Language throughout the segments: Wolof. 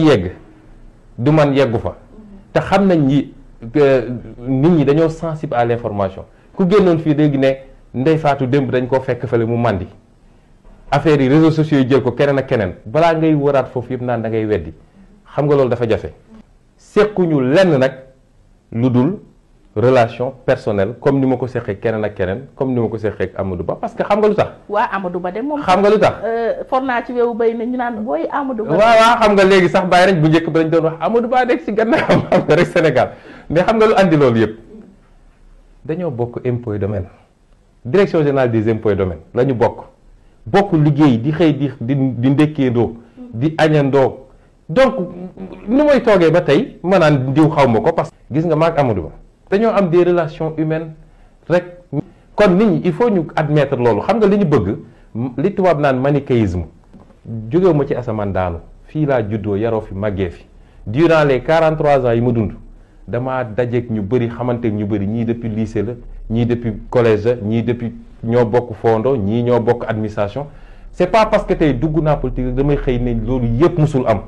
yegg du man yeggu fa te xam nañ ni nit ñi dañoo sensible à l'information ku génnoon fii léegi ne Ndeye Fatou démb dañ koo fekk fële mu màndi affaire yi réseaux sociaux yi jël ko keneen ak keneen balaa ngay waraat foofu yëpp naan da ngay weddi xam nga loolu dafa jafe sequñu lenn nag lu dul relation personnelle comme ni ma ko seqee keneen ak keneen comme ni ma ko seqee ak Amadou Ba parce que xam nga lu tax. waa Amadou Ba de moom. xam nga lu tax. for naa ci wewu béy na ñu naan booy Amadou Ba. waaw xam nga léegi sax bàyyi rek bu njëkk ba dañ doon wax Amadou Ba nekk si gannaaw xam nga rek Sénégal mais xam nga lu andi loolu yëpp dañoo bokk impôt et domaine direction générale des impôts et domaines la ñu bokk liggéey di xëy di ndekkeendoo di añandoo donc nu may toogee ba tey ma naan diw xaw ma ko parce que gis nga maag Amadou Ba dañoo am des relations humaines rek kon nit ñi il faut ñu admettre loolu xam nga li ñu bëgg li tubaab naan manichéisme jógewu ma ci asamaan daanu fii laa juddoo yaroo fi màggee fi durant les 43 ans yi ma dund damaa dajeek ñu bëri xamanteek ñu bëri ñii depuis lycée la ñii depuis collège la ñii depuis ñoo bokk fondo ñii ñoo bokk administration c'est pas parce que tey dugg naa politique damay xëy ne loolu yépp musul am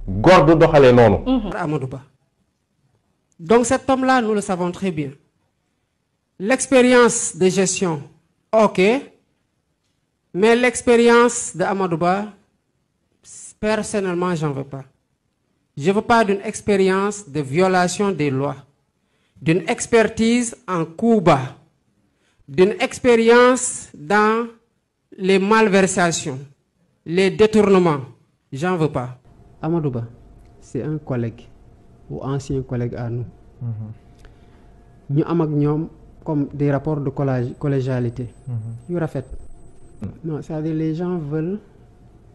góor du doxalee noonu. Amadou Ba. Donc cet homme-là, nous le savons très bien. L'expérience de gestion, ok, mais l'expérience de Amadou Ba, personnellement, j'en veux pas. Je veux pas d'une expérience de violation des lois, d'une expertise en coup bas, d'une expérience dans les malversations, les détournements. J'en veux pas. Amadou Ba, c'est un collègue ou ancien collègue à nous. Ñu am ak ñoom comme des rapports de collégialité. yu rafet. Non, c'est-à-dire les gens veulent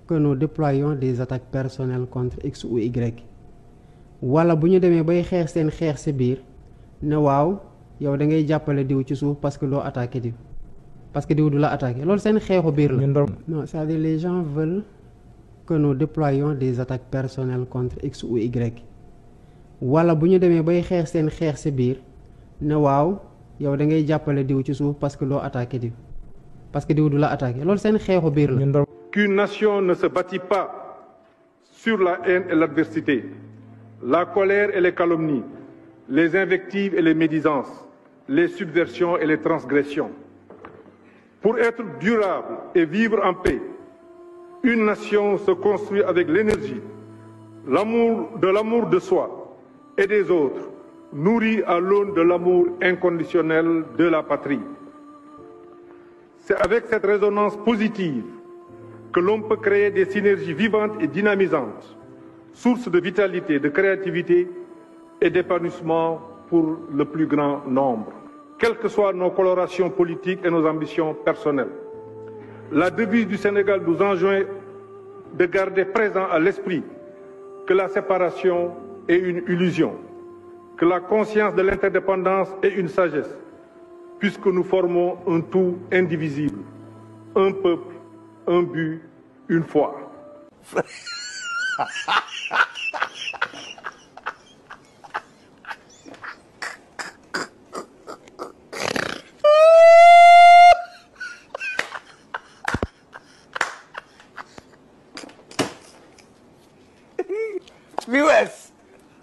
que nous déployions des attaques personnelles contre X ou Y. Wala bu ñu demee bay xeex seen xeex ci biir ne waaw yow da ngay jàppale diw ci suuf parce que doo attaqué diw parce que diw du la attaqué loolu seen xeexu biir la. Non, c'est-à-dire les gens veulent que nous déployions des attaques personnelles contre X ou Y. Wala bu ñu demee bay xeex seen xeex ci biir ne waaw yow da ngay jàppale diw ci suuf parce que doo attaqué diw parce que diw du la attaqué loolu seen xeexu biir la. Qu'une nation ne se bâtit pas sur la haine et l'adversité, la colère et les calomnies, les invectives et les médisances, les subversions et les transgressions. Pour être durable et vivre en paix, une nation se construit avec l'énergie, l'amour de soi et des autres, nourri à l'aune de l'amour inconditionnel de la patrie. C'est avec cette résonance positive que l'on peut créer des synergies vivantes et dynamisantes, source de vitalité, de créativité et d'épanouissement pour le plus grand nombre. Quelles que soient nos colorations politiques et nos ambitions personnelles, la devise du Sénégal nous enjoint de garder présent à l'esprit que la séparation est une illusion, que la conscience de l'interdépendance est une sagesse, puisque nous formons un tout indivisible, un peuple, un but, une foi. Viewers,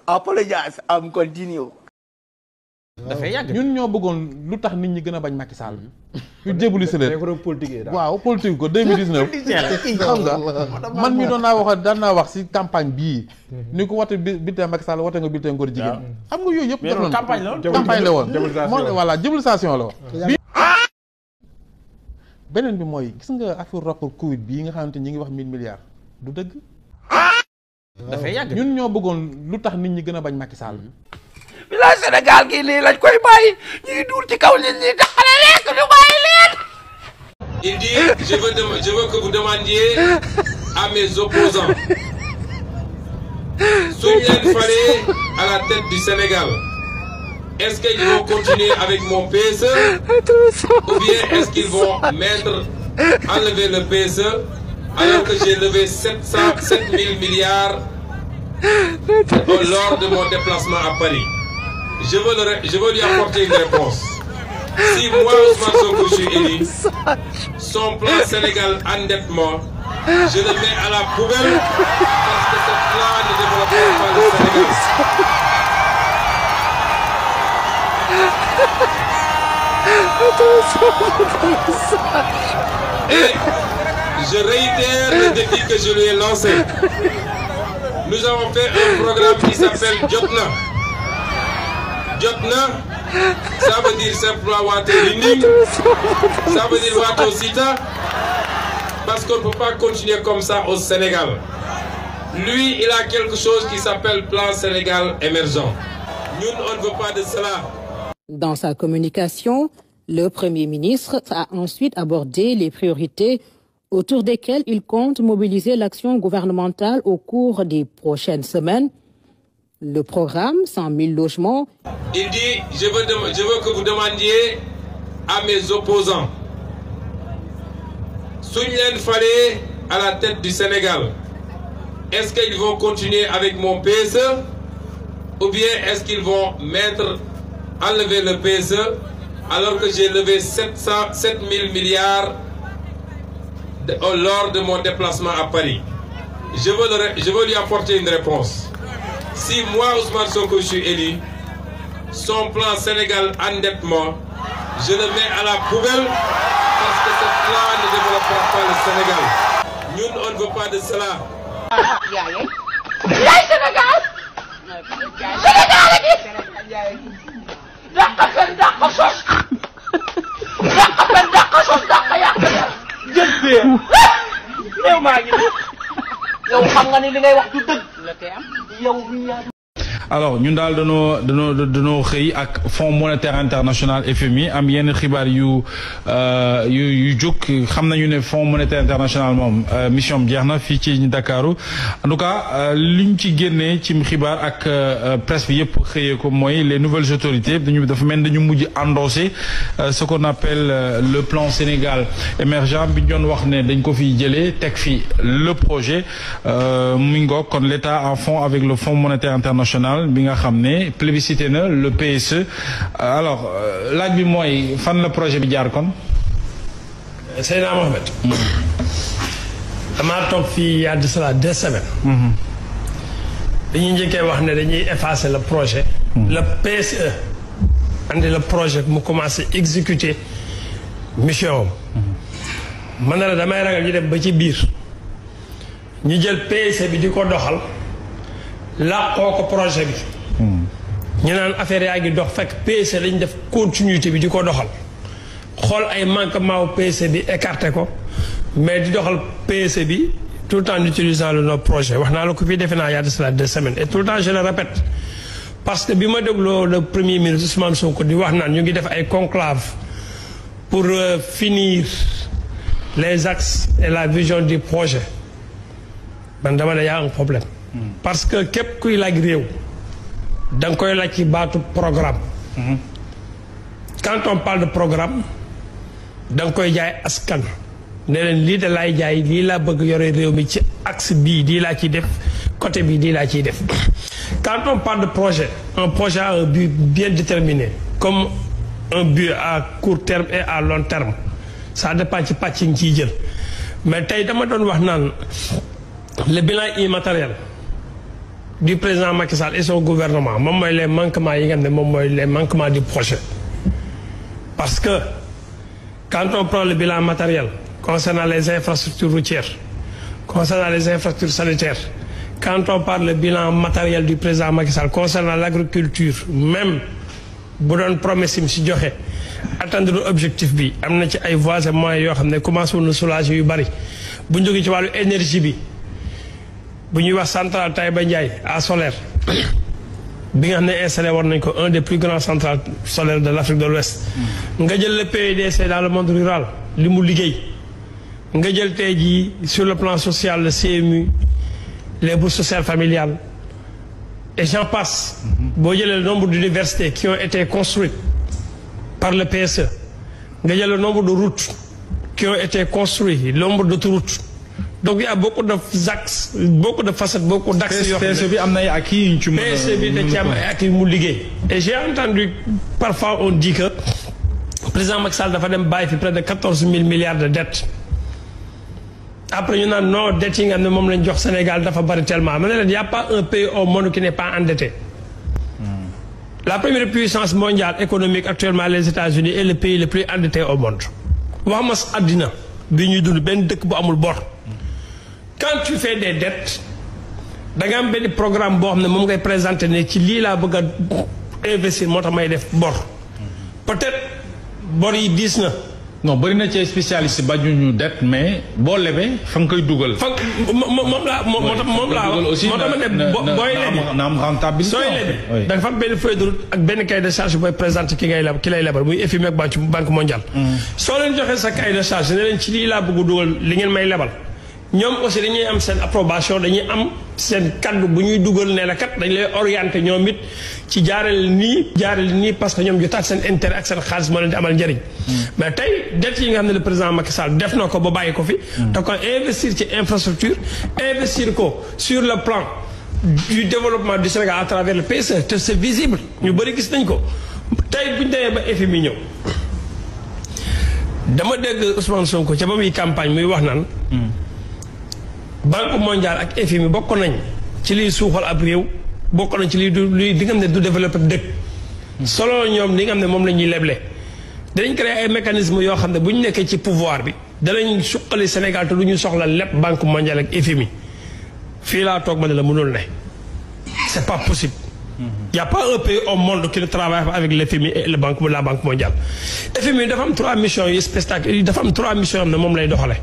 apologize, I'm continue. dafay yàgg ñun ñoo bëggoon lu tax nit ñi gën a bañ Macky Sall. ñu jébbalu si leen waaw politique ko 2019. xam nga man mi doon naa wax daan naa wax si campagne bii. ni ko wote bulletin Macky Sall wote nga bulletin góor jigéen. xam nga yooyu yëpp. mais campagne la woon campagne la woon. voilà jébalisation la woon. beneen bi mooy gis nga affaire rapport Covid bii nga xamante ñi ngi wax 1000 milliards du dëgg. dafay yàgg ñun ñoo bëggoon lu tax nit ñi gën a bañ Macky Sall. bila Sénégal gi lii lañ koy bàyyi ñuy duur ci kaw nit ñi taxale lekk ñu bàyyi leen. Il dit je veux que vous demandiez à mes opposants suñ leen falee à la tête du Sénégal est-ce qu'ils vont continuer avec mon PSE ou bien est-ce qu'ils vont enlever le PSE alors que j'ai levé 7000 milliards lors de mon déplacement à Paris. Je veux lui apporter une réponse. Si moi, Ousmane Sonko, je suis élu, son plan Sénégal endettement, je le mets à la poubelle parce que ce plan ne Et je réitère le défi que je lui ai lancé. Nous avons fait un programme qui s'appelle Jotna. Jotna, ça veut dire simplement Water Running, ça veut dire Water Sita, parce qu'on ne peut pas continuer comme ça au Sénégal. Lui, il a quelque chose qui s'appelle Plan Sénégal émergent. Nous, on ne veut pas de cela. Dans sa communication, le Premier ministre a ensuite abordé les priorités autour desquelles il compte mobiliser l'action gouvernementale au cours des prochaines semaines. Le programme 100 000 logements. Il dit, je veux que vous demandiez à mes opposants, Sounilen Fallé à la tête du Sénégal, est-ce qu'ils vont continuer avec mon PSE ou bien est-ce qu'ils vont enlever le PSE alors que j'ai levé 7 000 milliards lors de mon déplacement à Paris? Je veux lui apporter une réponse. Si moi, Ousmane Sonko, je suis élu, son plan Sénégal endettement, je le mets à la poubelle parce que ce plan ne développera pas le Sénégal. Nous, on ne veut pas de cela. Alors ñun daal danoo xëy ak Fonds monétaire international FMI am yenn xibaar yu jóg xam nañu ne Fonds monétaire international moom mission jeex na fii ci Dakaru en tout cas liñ ci génnee ci xibaar ak presse bi yëpp xëyee ko mooy les nouvelles autorités dafa mel dañu mujj endosser ce qu'on appelle le plan Sénégal émergent bi ñu doon wax ne dañ ko fi jëlee teg fi le projet mu ngoog kon l'État en fond avec le Fonds monétaire international bi nga xam ne plébiscité na le PSE alors laaj bi mooy fan la projet bi jaar kon. Seydina Mohamed. damaa toog fii y'a de cela 2 semaines. dañuy njëkkee wax ne dañuy effacer le projet. le PSE andi le projet mu commencé exécuter mission am. man na la damay ragal ñu dem ba ci biir ñu jël PSE bi di ko doxal. làqoo ko projet bi ñu naan affaire yaa ngi dox fekk PSE lañ def continuité bi di ko doxal xool ay manquement wu PSE bi écarté ko mais di doxal PSE bi tout le temps en utilisant le nom projet wax naa la ko fii defe naa yaa de cela 2 semaines et tout le temps je le répète parce que bi ma dégloo le premier ministre Ousmane Sonko di wax naan ñu ngi def ay conclave pour finir les axes et la vision du projet man dama ne y a un problème. parce que képp kuy laaj réew da nga koy laaj ci baatu programme. quand on parle de programme da nga koy jaay askan ne leen lii de laay jaay lii laa bëgg yore réew mi ci axe bii lii laa ciy def côté bii lii laa ciy def. quand on parle de projet un projet a un but bien déterminé comme un but à court terme et à long terme ça dépend ci pàcc yi nga ciy jël mais tey dama doon wax naan le bilan immatériel du président Macky Sall et son gouvernement moom mooy les manquements yi nga xam ne moom mooy les manquements du projet. parce que quand on prend le bilan matériel concernant les infrastructures routières concernant les infrastructures sanitaires quand on parle le bilan matériel du président Macky Sall concernant l'agriculture même bu doon promesse si joxe atteindre objectif bi am na ci ay voies et moyens yoo xam ne commencé woon na soulager yu bari bu ñu jógee ci wàllu énergie bi. bu ñuy wax centrale Taïba Ndiaye à solaire bi nga xam ne installé war nañ ko un des plus grands centrales solaires de l'Afrique de l'Ouest nga jël le PUDC dans le monde rural li mu liggéey nga jël tey jii sur le plan social le CMU les bourses sociales familiales et j'en passe boo jëlee le nombre d'universités qui ont été construites par le PSE nga jël le nombre de routes qui ont été construites le nombre d'autoroutes. Donc il y a beaucoup d'axes, beaucoup de facettes, beaucoup d'axes. PSE bi am na ay acquis yu ci mën a PSE bi da ci am ay acquis mu liggéey. Et j'ai entendu parfois on dit que président Macky Sall dafa dem bàyyi fi près de 14 000 milliards de dettes après ñu naan non dette yi nga xam ne moom lañ jox Sénégal dafa bari tellement ma ne leen y a pas un pays au monde qui n'est pas endetté. La première puissance mondiale économique actuellement les États-Unis est le pays le plus endetté au monde. wax ma àddina bi ñuy dund benn dëkk bu amul bor. Quand tu fais des dettes da nga am benn programme boo xam ne moom ngay présenter ne ci lii laa bëgg a investir moo tax may def bor. Peut-être bor yi diis na. non bëri na ci spécialiste ba ñu dette mais boo lebee fa nga koy dugal. fa moom laa wax moo tax ma ne booy lebi na am rentabilité. sooy lebi da nga fa am benn feuille de route ak benn cahier de charge booy présenté ki lay lebal muy FMI ak banque mondiale. soo leen joxee sa cahier de charge ne leen ci lii laa bëgg dugal li ngeen may lebal ñoom aussi dañuy am seen approbation dañuy am seen kaddu bu ñuy dugal ne la kat dañ lay orienté ñoom it ci jaarale nii parce que ñoom jotaat seen intérêt ak seen xaalis moo leen di amal njëriñ. mais tey dette yi nga xam ne le président Macky Sall def na ko ba bàyyi ko fi. da ko investir ci infrastructure investir ko sur le plan du développement du Sénégal à travers le PSE te c'est visible ñu bëri gis nañ ko tey bu ñu demee ba FMI ñëw. dama dégg Ousmane Sonko ca ba muy campagne muy wax naan. Banque mondiale ak FMI bokk nañ ci liy suuxal ab réew bokk nañ ci liy di nga xam ne du développé dëkk. solo ñoom li nga xam ne moom la ñuy leble. danañ créer ay mécanismes yoo xam ne bu ñu nekkee ci pouvoir bi danañ suqali Sénégal te du ñu soxla lépp Banque mondiale ak FMI fii laa toog ma ne la mënul ne. c'est pas possible. y a pas un pays au monde qui ne travaille pas avec le FMI et la banque mondiale. FMI dafa am 3 missions yu spectaculaires dafa am 3 missions am ne moom lay doxale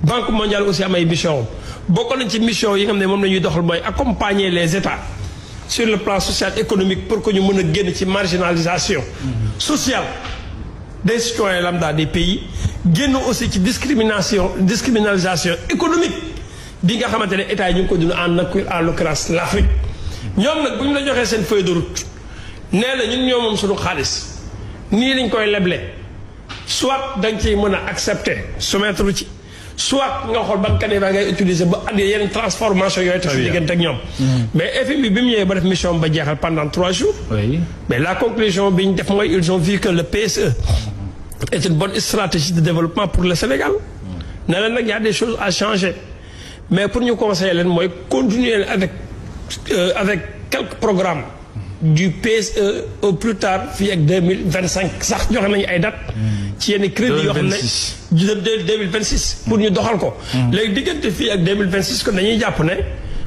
Banque mondiale aussi am ay mission bokk nañ ci mission yi nga xam ne moom la ñuy doxal mooy accompagner les États sur le plan social économique pour que ñu mën a génn ci marginalisation sociale des citoyens lambda des pays génn aussi ci discriminalisation économique bi nga xamante ne État yi ñu ngi ko dund en l'occurrence l'Afrique ñoom nag bu ñu la joxee seen feuille de route nee na ñun ñoo moom suñu xaalis nii lañ koy leble soit da nga ciy mën a accepter soumettre ci soit nga xool ban canevas ngay utiliser ba andi yeneen transformation yooyu te si diggante ak ñoom. mais FMI bi mu ñëwee ba def mission ba jeexal pendant 3 jours. mais la conclusion bi ñu def mooy ils ont vu que le PSE est une bonne stratégie de développement pour le Sénégal. ne leen nag y a des choses à changer mais pour ñu conseiller leen mooy continuer avec quelques programmes du PSE au plus tard fii ak 2025 sax joxe nañu ay date ci yenn crédit yoo xam ne 2026 pour ñu doxal ko léegi diggante fii ak 2026 kon dañuy jàpp ne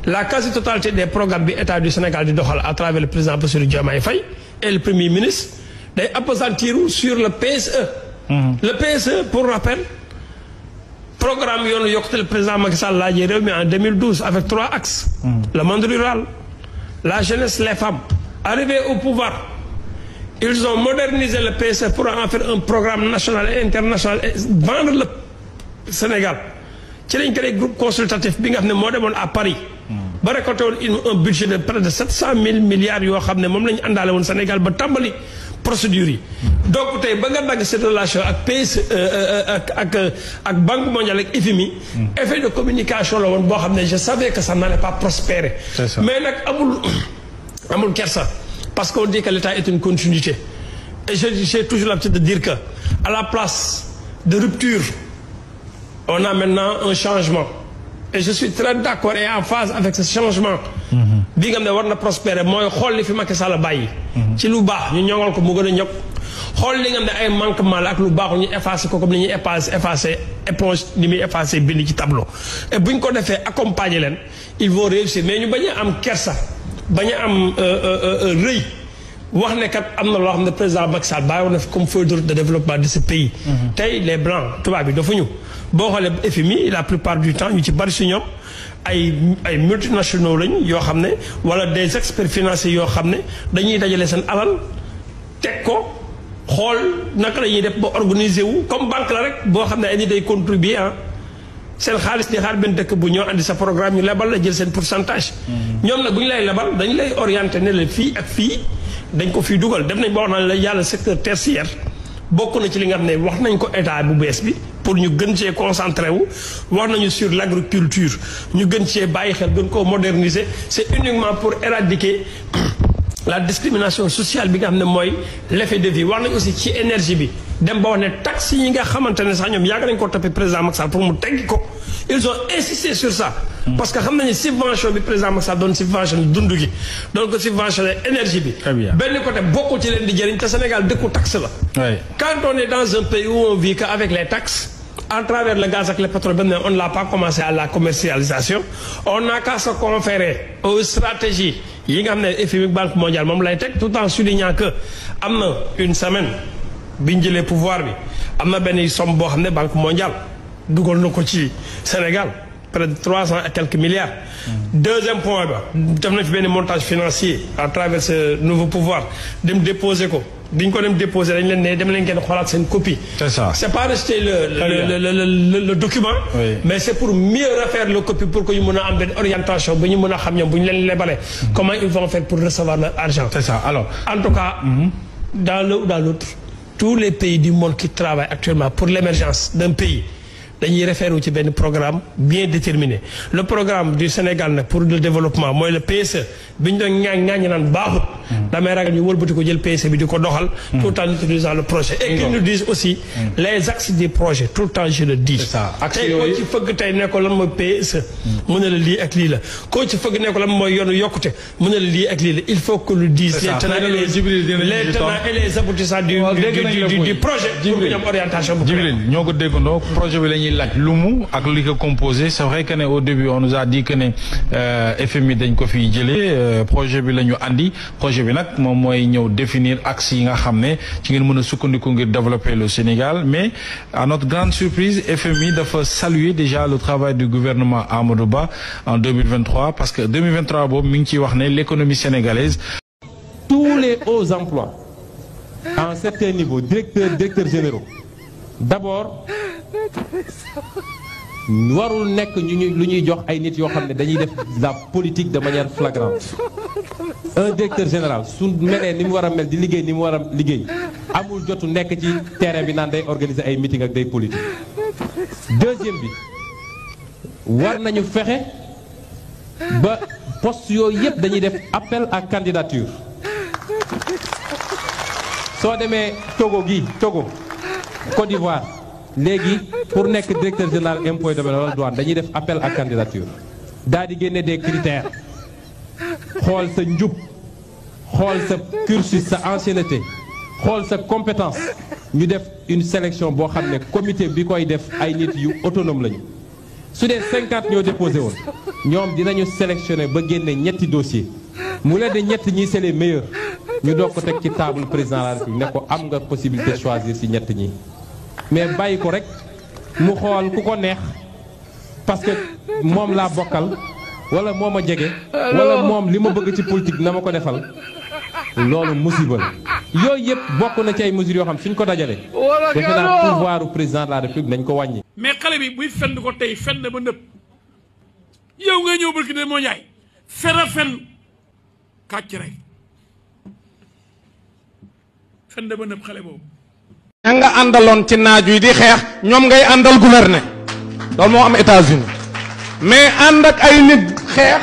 la quasi totalité des programmes bi État du Sénégal di doxal à travers le président Bassirou Diomaye Faye et le premier ministre day appesantir sur le PSE le PSE pour rappel programme yoonu yokkute le président Macky Sall laajee réew mi en 2012 avec 3 axes le monde rural la jeunesse les femmes. Arrivés au pouvoir, ils ont modernisé le PSE pour en faire un programme national et international et vendre le Sénégal. ci lañ créé groupe consultatif bi nga xam ne moo demoon à Paris. ba récolté woon un budget de près de 700 000 milliards yoo xam ne moom la ñu àndaale woon Sénégal ba tàmbali procédures yi. donc tey ba nga dagg cette relation ak PSE ak Banque mondiale ak FMI. effet de communication la woon boo xam ne je savais que ça n'allait pas prospérer. mais nag amul kersa parce qu'on dit que l'État est une continuité et j'ai toujours l'habitude de dire que à la place de rupture on a maintenant un changement et je suis très d'accord et en phase avec ce changement bi nga xam ne war na prospérer mooy xool li fi Macky Sall bàyyi ci lu baax ñu ñoŋal ko mu gën a ñog xool li nga xam ne ay manquement la ak lu baaxul ñu effacer ko comme ni ñuy effacer éponge ni muy effacer bind ci tableau et bu ñu ko defee accompagner leen ils vont réussir mais ñu bañ a am kersa bañ a am rëy wax ne kat am na loo xam ne président Macky Sall bàyyi woon na fi comme feuille de route de développement de ce pays. tey les blancs tubaab bi dafa ñu boo xoolee FMI la plupart du temps ñu ci bari si ñoom ay multinationaux lañ yoo xam ne wala des experts financiers yoo xam ne dañuy dajale seen alal teg ko xool naka la ñuy def ba organiser wu comme banque la rek boo xam ne ay nit day contribuer seen xaalis di xaar benn dëkk bu ñoo andi sa programme ñu lebal la jël seen pourcentage. ñoom nag bu ñu lay lebal dañu lay orienté ne la fii ak fii dañ ko fii dugal def nañ ba wax na la yàlla secteur tertiaire bokk na ci li nga xam ne wax nañ ko état bu bees bi pour ñu gën cee concentré wu wax nañu sur l'agriculture ñu gën cee bàyyi xel gën koo moderniser c'est uniquement pour éradiquer la discrimination sociale bi nga xam ne mooy l'effet de vie wax nañ aussi ci énergie bi dem ba wax ne taxes yi nga xamante ne sax ñoom yàgg nañ ko toppee président Macky Sall pour mu teggi ko ils ont insisté sur ça. parce que xam nañu subvention bi président Macky Sall doon subvention dund gi doon ko subventionné énergie bi. très bien benn côté bokku ci leen di jëriñ te Sénégal dëkku taxe la. quand on est dans un pays où on vit qu'avec les taxes. à travers le gaz et le pétrole, on ne l'a pas commencé à la commercialisation. On n'a qu'à se conférer aux stratégies. Il y a une Banque mondiale, tout en soulignant que, une semaine, les pouvoirs, il y a une somme de la Banque mondiale, du Sénégal, près de 300 et quelques milliards. Deuxième point, il y a un montage financier à travers ce nouveau pouvoir, de me déposer quoi. Biñ ko dem déposer dañ leen ne dem leen ngeen xoolaat seen copie. C'est ça. C'est pas rejeter le document. Oui. Mais c'est pour mieux refaire le copie pour que ñu mën a am benn orientation ba ñu mën a xam ñoom bu ñu leen lebalee. Comment ils vont faire pour recevoir leur argent. C'est ça. Alors en tout cas. Dans l'un ou dans l'autre, tous les pays du monde qui travaillent actuellement pour l'émergence d'un pays. Dañuy référé ci benn programme bien déterminé le programme du Sénégal pour le développement mooy le PSE bi ñu doon ñaañ naan baaxut damay ragal ñu wëlbati ko jël PSE bi di ko doxal tout en utilisant le projet et qu'ils nous disent aussi les axes du projet tout le temps je le dis tey koo ci fëgg tey ne ko lan mooy PSE mu ne la lii ak lii la koo ci fëgg ne ko lan mooy yoonu yokkute mu ne la lii ak lii la il faut que le dise les tenants et les aboutissants du projet pour ñu am orientation bu Djibril ñoo ko déggandoo projet bi laaj lumu ak li ko composé c'est vrai que ne au début on nous a dit que ne FMI dañ ko fi jëlee projet bi la ñu andi projet bi nag moom mooy ñëw définir axe yi nga xam ne ci ngeen mën a sukkandiku ngir développer le Sénégal mais à notre grande surprise FMI dafa saluer déjà le travail du gouvernement Amadou Ba en 2023 parce que 2023 boobu mi ngi ciy wax ne l'économie sénégalaise. Tous les hauts emplois à un certain niveau directeurs généraux d'abord warul nekk lu ñuy jox ay nit yoo xam ne dañuy def la politique de manière flagrante un directeur général su melee ni mu war a mel di liggéey ni mu war a liggéey amul jotu nekk ci terrain bi naan day organiser ay meeting ak day politique. deuxième bi war nañu fexe ba poste yooyu yëpp dañuy def appel à candidature soo demee Togo Côte d'Ivoire léegi pour nekk directeur général impôt domaine wala douane dañuy def appel à candidature daal di génne des critères xool sa njub xool sa cursus sa ancienneté xool sa compétence ñu def une sélection boo xam ne comité bi koy def ay nit yu autonome lañu su dee 50 ñoo déposé woon ñoom dinañu sélectionné ba génne ñetti dossier mu leen de ñett ñi c'est les meilleurs ñu doog ko teg ci table président de la République ne ko am nga possibilité choisir ci ñett ñi mais bàyyi ko rek mu xool ku ko neex parce que moom laa bokkal wala moo ma jege wala moom li ma bëgg ci politique na ma ko defal loolu musiba la yooyu yëpp bokk na ci ay mesures yoo xam suñ ko dajalee defe naa pouvoiru président de la République nañ ko wàññi. mais xale bi buy fenn ko tey fenn ba nëpp yow nga ñëw barki de moo ñaay fen kàcc rek fenn ba nëpp xale boobu. ña nga àndaloon ci naaj wi di xeex ñoom ngay àndal gouverner loolu moo am États-Unis mais ànd ak ay nit xeex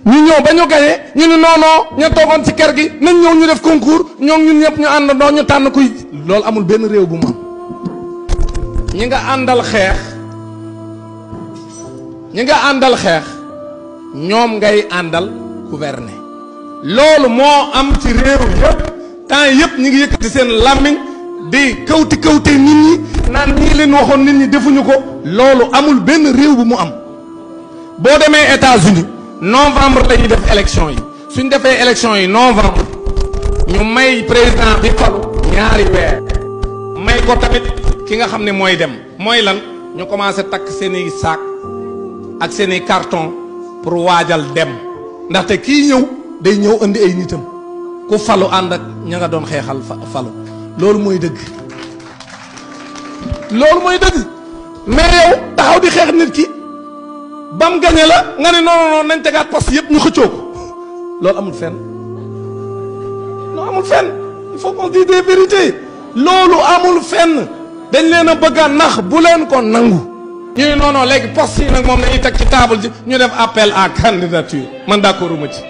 ñu ñëw ba ñu gañe ñu ni noonoo ña toogoon ci kër gi nañ ñëw ñu def concours ñoom ñun ñëpp ñu àndandoo ñu tànn kuy loolu amul benn réew bu mu am ñi nga àndal xeex ñoom ngay àndal gouverner loolu moo am ci réew yëpp temps yëpp ñi ngi yëkkati seen làmmiñ di kawte nit ñi naan ñii leen waxoon nit ñi defuñu ko loolu amul benn réew bu mu am boo demee États-Unis novembre la ñuy def élection yi suñ defee élection yi novembre ñu may président bi falu ñaari weer may ko tamit ki nga xam ne mooy dem mooy lan ñu commencé takk seeni sac ak seeni carton pour waajal dem ndaxte kii ñëw day ñëw indi ay nitam ku falu ànd ak ña nga doon xeexal falu loolu mooy dëgg mais yow taxaw di xeex nit ki bam gañe la nga ne non nañ tegaat poste yëpp ñu xëccoo ko loolu amul fenn il faut qu'on dise des vérités loolu amul fenn dañ leen a bëgg a nax bu leen ko nangu ñu ne non léegi poste yi nag moom lañuy teg ci table ji ñu def appel à candidature man d'accorduma ci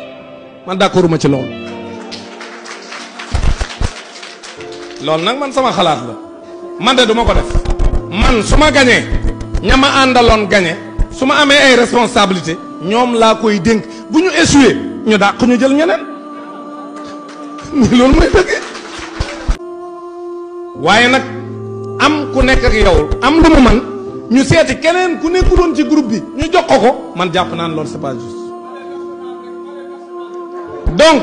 loolu nag man sama xalaat la man de duma ko def man su ma gañee ña ma àndaloon gañe su ma amee ay responsabilité ñoom laa koy dénk bu ñu échoué ñu dàq ñu jël ñeneen loolu mooy dëgg waaye nag am ku nekk ak yow am lu mu man ñu seeti keneen ku nekkuloon ci groupe bi ñu jox ko man jàpp naan loolu c'est pas juste donc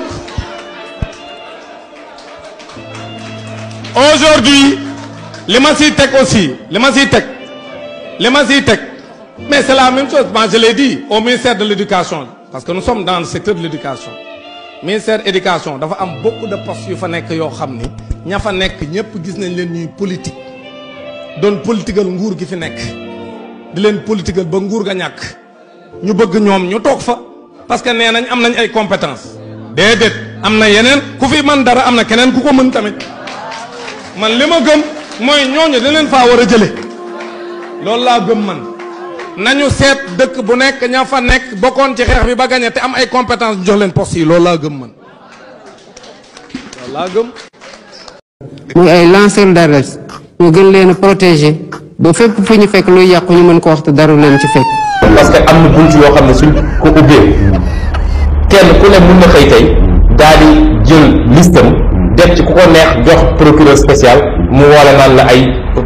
aujourd'hui li ma siy teg aussi li ma siy teg mais c'est la même chose moi je l'ai dit au ministère de l'éducation parce que nous sommes dans le secteur de l'éducation ministère éducation dafa am beaucoup de postes yu fa nekk yoo xam ni ña fa nekk ñëpp gis nañ leen ñuy politique doon politiqual nguur gi fi nekk di leen politiqual ba nguur ga ñàkk ñu bëgg ñoom ñu toog fa parce que nee nañ am nañ ay compétences déedéet am na yeneen ku fi man dara am na keneen ku ko mën tamit man li ma gëm mooy ñooñu dañ leen faa war a jële loolu laa gëm man nañu seet dëkk bu nekk ña fa nekk bokkoon ci xeex bi ba gagné te am ay compétences ñu jox leen postes yi loolu laa gëm man loolu laa gëm. muy ay lanceurs d'alerte ñu gën leen a protéger ba fépp fu ñu fekk luy yàqu ñu mën ko wax te dara leen ci fekk. parce que am na bunt yoo xam ne suñ ko ubbee kenn ku ne mun na xëy tey daal di jël listam def ci ku ko neex jox procureur spécial mu wala naan la ay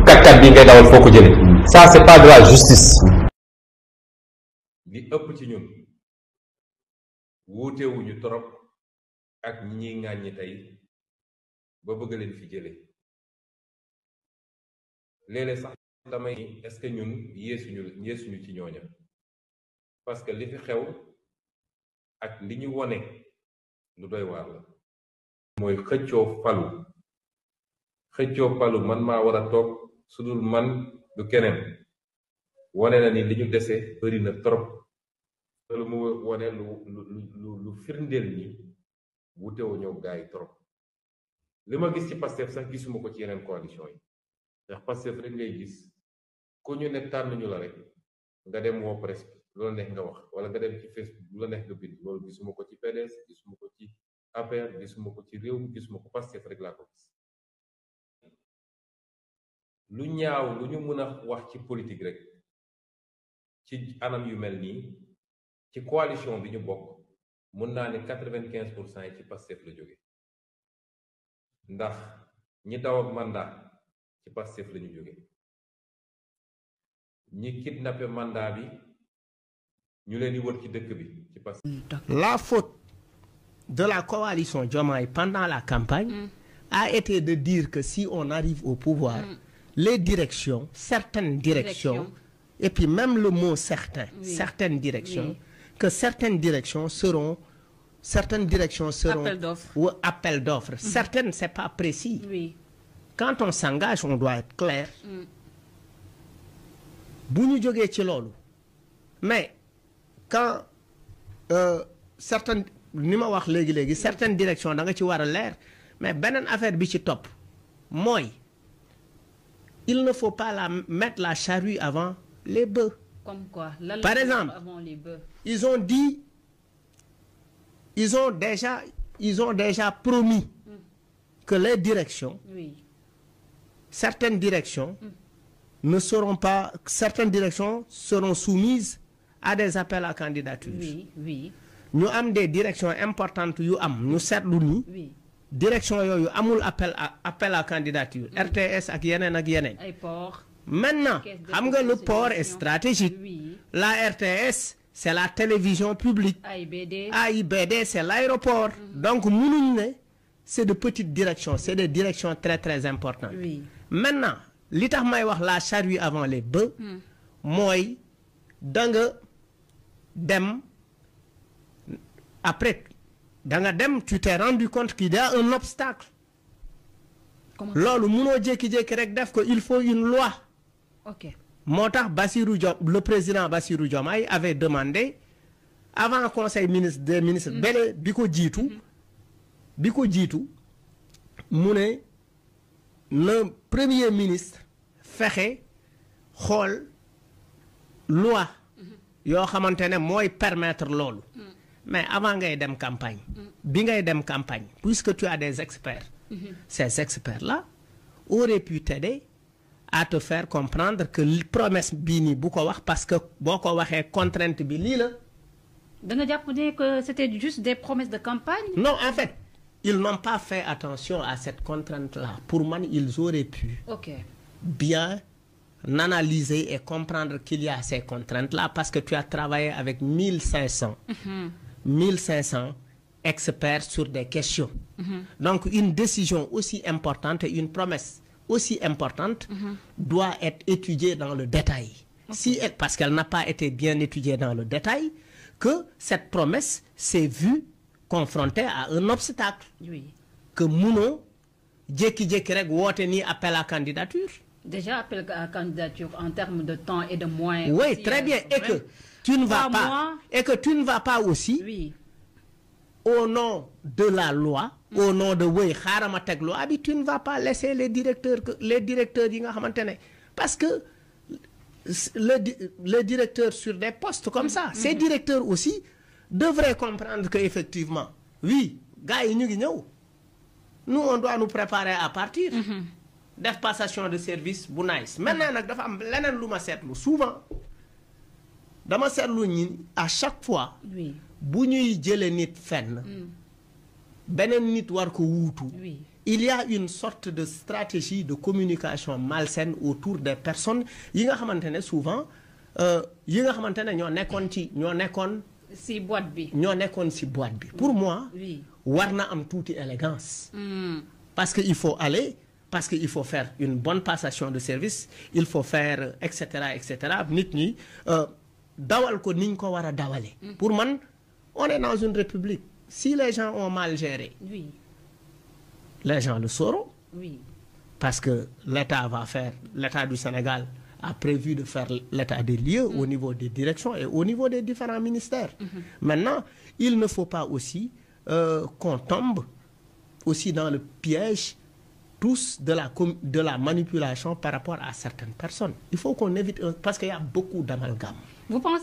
kat bi ngay dawal foo ko jëlee ça c'est pas de la justice. li ëpp ci ñun wuutewuñu trop ak ñi ñuy ŋàññi tey ba bëgg leen fi jëlee léeg-léeg sax damay est-ce que ñun yeesuñu ci ñooña parce que li fi xew ak li ñu wone lu doy waar la mooy xëccoo palu man maa war a toog su dul man du keneen wone na ni li ñu dese bëri na trop lu mu wone lu firndeel ni wutewu ñëw gaa yi trop li ma gis ci Pastef sax gisuma ko ci yeneen coalition yi ndax Pastef rek ngay gis ku ñu ne tànn ñu la rek nga dem woo presse lu la neex nga wax wala nga dem ci Facebook lu la neex nga bind loolu gisuma ko ci PDS gisuma ko ci APR gisuma ko ci réew mi gisuma ko Pastef rek laa ko gis lu ñaaw lu ñu mën a wax ci politique rek ci anam yu mel nii ci coalition bi ñu bokk mun naa ne 95% yi ci Pastef la jóge ndax ñi daw ak mandat ci Pastef la ñu jóge ñi kidnappé mandat bi ñu leen di wër ci dëkk bi ci Pastef. La faute de la coalition Diomaye pendant la campagne a été de dire que si on arrive au pouvoir les directions, certaines directions, et puis même le mot certain, certaines directions, que certaines directions seront appel d'offres. Certaines, c'est pas précis. Quand on s'engage, on doit être clair. Bu ñu jógee ci loolu mais quand certaines ni ma wax léegi certaines directions da nga ci war a leer mais beneen affaire bi ci topp mooy il ne faut pas mettre la charrue avant les bœufs. Comme quoi? Par exemple, avant les bœufs. Ils ont déjà promis que les directions, certaines directions certaines directions seront soumises à des appels à candidature. Ñu am des directions importantes yu am ñu seetlu ni direction yooyu amul appel à candidature. RTS ak yeneen ak yeneen. Maintenant xam nga le port est stratégique. La RTS c'est la télévision publique. AIBD c'est l'aéroport. Donc mënuñ ne c'est de petites directions, c'est des directions très très importantes. Maintenant li tax may wax la charrue avant les bœufs mooy da nga dem après da nga dem tu t'es rendu compte qu'il y a un obstacle. Loolu mënoo jékki-jékki rek def ko il faut une loi. Moo tax le président Bassirou Diomaye avait demandé avant conseil des ministres bele bi ko jiitu mu ne le premier ministre fexe xool loi yoo xamante ne mooy permettre loolu mais avant ngay dem campagne bi ngay dem campagne puisque tu as des experts ces experts là auraient pu t'aider à te faire comprendre que promesse bini beaucoup parce que beaucoup contrainte bi li la. Da nga japp que c'était juste des promesses de campagne? Non, en fait, ils n'ont pas fait attention à cette contrainte-là. Pour moi, ils auraient pu bien analyser et comprendre qu'il y a ces contraintes-là parce que tu as travaillé avec 1500 experts sur des questions. Donc, une décision aussi importante et une promesse aussi importante doit être étudiée dans le détail. Parce qu'elle n'a pas été bien étudiée dans le détail, que cette promesse s'est vue confrontée à un obstacle. Que Mouno, Djeki rek wote ni appel à candidature. Déjà appel à candidature en termes de temps et de moyens. Oui, aussi, très bien. Et que tu ne vas pas. Et que tu ne vas pas aussi. Au nom de la loi, au nom de oui, loi, tu ne vas pas laisser les directeurs parce que le directeur sur des postes comme ça, ces directeurs aussi devraient comprendre que effectivement, oui, gars, nous on doit nous préparer à partir. Def passation de service bu nice. Maintenant nak dafa am lenen luma setlu souvent dama setlu ñi à chaque fois bu ñuy jëlé nit fenn benen nit war ko wuutu il y a une sorte de stratégie de communication malsaine autour des personnes yi nga xamantene souvent yi nga xamantene ñoo nekkon si boîte bi pour moi warna am touti élégance parce que il faut aller parce qu'il faut faire une bonne passation de service, il faut faire etc. Nit ñi dawal ko niñ ko wara dawalé. Pour moi, on est dans une république. Si les gens ont mal géré, les gens le sauront. Parce que l'État du Sénégal a prévu de faire l'état des lieux au niveau des directions et au niveau des différents ministères. Maintenant, il ne faut pas aussi qu'on tombe aussi dans le piège tous de la manipulation par rapport à certaines personnes. Il faut qu'on évite, parce qu'il y a beaucoup d'amalgame. Vous pensez